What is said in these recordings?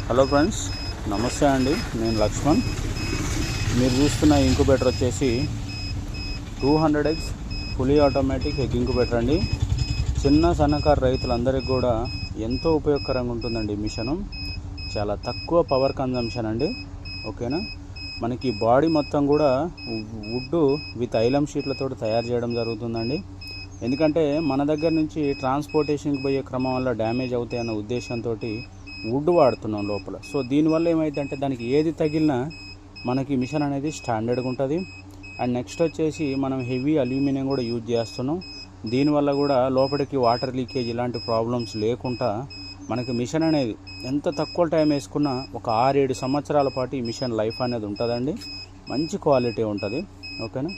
Hello friends, నమస్తే అండి. నేను లక్ష్మణ్. మీరు చూస్తున్న ఇంక్యుబేటర్ వచ్చేసి 200 eggs fully automatic egg incubator అండి. చిన్న సన్నకారు రైతులందరికీ కూడా ఎంతో ఉపయోగకరంగా ఉంటుందండి. ఈ మిషను చాలా తక్కువ పవర్ కన్జంప్షన్ అండి. ఓకేనా. మనకి బాడీ మొత్తం కూడా వుడ్ విత్ ఐలం షీట్లతో తయారు చేయడం జరుగుతుందండి. ఎందుకంటే మన దగ్గర నుంచి ట్రాన్స్పోర్టేషన్కి పోయే క్రమం వల్ల డ్యామేజ్ అవుతాయి అన్న ఉద్దేశంతో వుడ్ వాడుతున్నాం లోపల. సో దీనివల్ల ఏమైందంటే దానికి ఏది తగిలినా మనకి మిషన్ అనేది స్టాండర్డ్గా ఉంటుంది. అండ్ నెక్స్ట్ వచ్చేసి మనం హెవీ అల్యూమినియం కూడా యూజ్ చేస్తున్నాం. దీనివల్ల కూడా లోపలికి వాటర్ లీకేజ్ ఇలాంటి ప్రాబ్లమ్స్ లేకుండా మనకి మిషన్ అనేది ఎంత తక్కువ టైం వేసుకున్నా ఒక 6-7 సంవత్సరాల పాటు ఈ మిషన్ లైఫ్ అనేది ఉంటుందండి. మంచి క్వాలిటీ ఉంటుంది. ఓకేనా.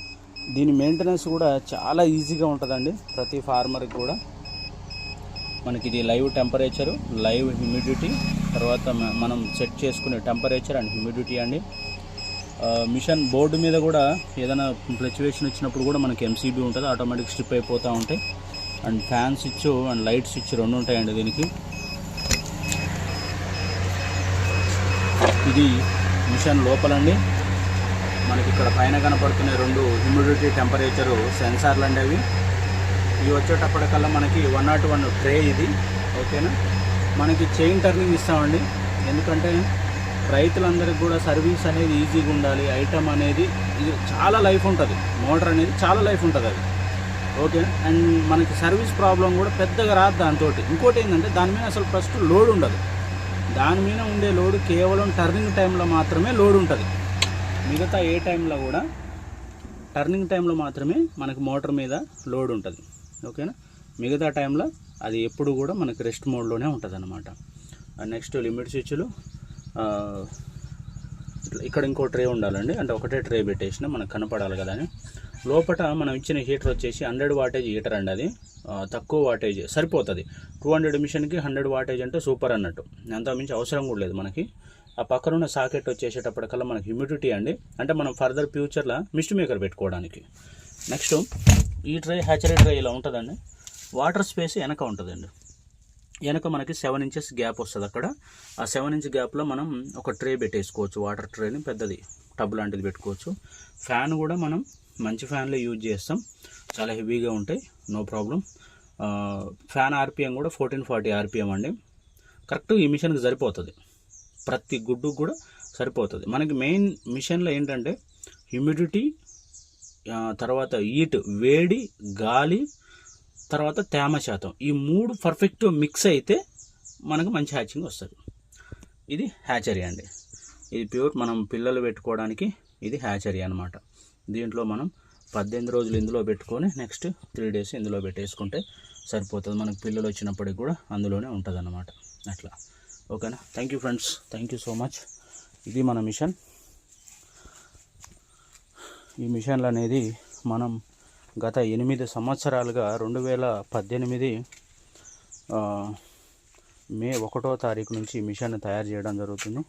దీని మెయింటెనెన్స్ కూడా చాలా ఈజీగా ఉంటుందండి. ప్రతి ఫార్మర్కి కూడా మనకి ఇది లైవ్ టెంపరేచరు, లైవ్ హ్యూమిడిటీ, తర్వాత మనం సెట్ చేసుకునే టెంపరేచర్ అండ్ హ్యూమిడిటీ అండి. మిషన్ బోర్డు మీద కూడా ఏదైనా ఫ్లక్చువేషన్ వచ్చినప్పుడు కూడా మనకి ఎంసీబీ ఉంటుంది, ఆటోమేటిక్ స్ట్రిప్ అయిపోతూ ఉంటాయి. And fan switch and light switch రెండు ఉంటాయండి దీనికి. ఇది మిషన్ లోపలండి. మనకి ఇక్కడ పైన కనపడుతున్న 2 హ్యూమిడిటీ టెంపరేచరు సెన్సార్లు అండి. అవి ఇవి వచ్చేటప్పటికల్లా మనకి 101 ట్రే ఇది. ఓకేనా. మనకి చైన్ టర్నింగ్ ఇస్తామండి. ఎందుకంటే రైతులందరికీ కూడా సర్వీస్ అనేది ఈజీగా ఉండాలి. ఐటమ్ అనేది ఇది చాలా లైఫ్ ఉంటుంది, మోటార్ అనేది చాలా లైఫ్ ఉంటుంది అది. ఓకే. అండ్ మనకి సర్వీస్ ప్రాబ్లం కూడా పెద్దగా రాదు దాంతో. ఇంకోటి ఏంటంటే దాని మీద అసలు ఫస్ట్ లోడ్ ఉండదు. దాని మీద ఉండే లోడ్ కేవలం టర్నింగ్ టైంలో మాత్రమే లోడ్ ఉంటుంది. మిగతా ఏ టైంలో కూడా టర్నింగ్ టైంలో మాత్రమే మనకి మోటార్ మీద లోడ్ ఉంటుంది. ఓకేనా. మిగతా టైంలో అది ఎప్పుడు కూడా మనకి రెస్ట్ మోడ్లోనే ఉంటుంది అన్నమాట. నెక్స్ట్ లిమిట్ స్విచ్లు. ఇక్కడ ఇంకో ట్రే ఉండాలండి. అంటే ఒకటే ట్రే పెట్టేసిన మనకు కనపడాలి కదా అని. లోపల మనం ఇచ్చిన హీటర్ వచ్చేసి 100 వాటేజ్ హీటర్ అండి. అది తక్కువ వాటేజ్ సరిపోతుంది. 200 మిషన్కి 100 వాటేజ్ అంటే సూపర్ అన్నట్టు. అంత మించి అవసరం కూడా లేదు మనకి. ఆ పక్కన ఉన్న సాకెట్ వచ్చేసేటప్పటికల్లా మనకి హ్యూమిడిటీ అండి. అంటే మనం ఫర్దర్ ఫ్యూచర్లో మిస్ట్ మేకర్ పెట్టుకోవడానికి. నెక్స్ట్ ఈ ట్రే హ్యాచరీ ట్రే ఇలా ఉంటుందండి. వాటర్ స్పేస్ వెనక ఉంటుందండి. వెనక మనకి 7 inches గ్యాప్ వస్తుంది. అక్కడ ఆ 7 inch గ్యాప్లో మనం ఒక ట్రే పెట్టేసుకోవచ్చు. వాటర్ ట్రేని పెద్దది టబ్ లాంటిది పెట్టుకోవచ్చు. ఫ్యాన్ కూడా మనం మంచి ఫ్యాన్లో యూజ్ చేస్తాం. చాలా హెవీగా ఉంటాయి, నో ప్రాబ్లం. ఫ్యాన్ ఆర్పిఎం కూడా 1440 RPM అండి. కరెక్ట్ ఈ మిషన్కి సరిపోతుంది. ప్రతి గుడ్డుకు కూడా సరిపోతుంది. మనకి మెయిన్ మిషన్లో ఏంటంటే హ్యూమిడిటీ, తర్వాత హీట్ వేడి, గాలి, తర్వాత తేమ శాతం, ఈ 3 పర్ఫెక్ట్ మిక్స్ అయితే మనకు మంచి హ్యాచింగ్ వస్తుంది. ఇది హ్యాచరీ అండి. ఇది ప్యూర్ మనం పిల్లలు పెట్టుకోవడానికి ఇది హ్యాచరీ అనమాట. దీంట్లో మనం 18 రోజులు ఇందులో పెట్టుకొని నెక్స్ట్ 3 days ఇందులో పెట్టేసుకుంటే సరిపోతుంది. మనకు పిల్లలు వచ్చినప్పటికి కూడా అందులోనే ఉంటుంది అన్నమాట. అట్లా. ఓకేనా. Thank you friends, thank you so much. ఇది మన మిషన్. ఈ మిషన్లు అనేది మనం గత 8 సంవత్సరాలుగా 2018 మే 1వ తారీఖు నుంచి ఈ మిషన్ తయారు చేయడం జరుగుతుంది.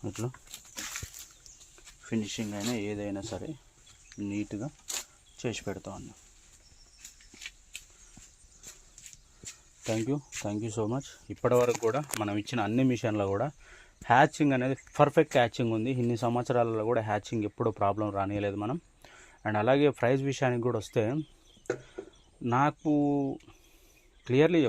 అట్లా ఫినిషింగ్ అయినా ఏదైనా సరే నీట్గా చేసి పెడతామన్నా. Thank you so much. ఇప్పటివరకు కూడా మనం ఇచ్చిన అన్ని మిషన్లో కూడా హ్యాచింగ్ అనేది పర్ఫెక్ట్ హ్యాచింగ్ ఉంది. ఇన్ని సంవత్సరాలలో కూడా హ్యాచింగ్ ఎప్పుడూ ప్రాబ్లం రానియలేదు మనం. అండ్ అలాగే ప్రైస్ విషయానికి కూడా వస్తే నాకు క్లియర్లీ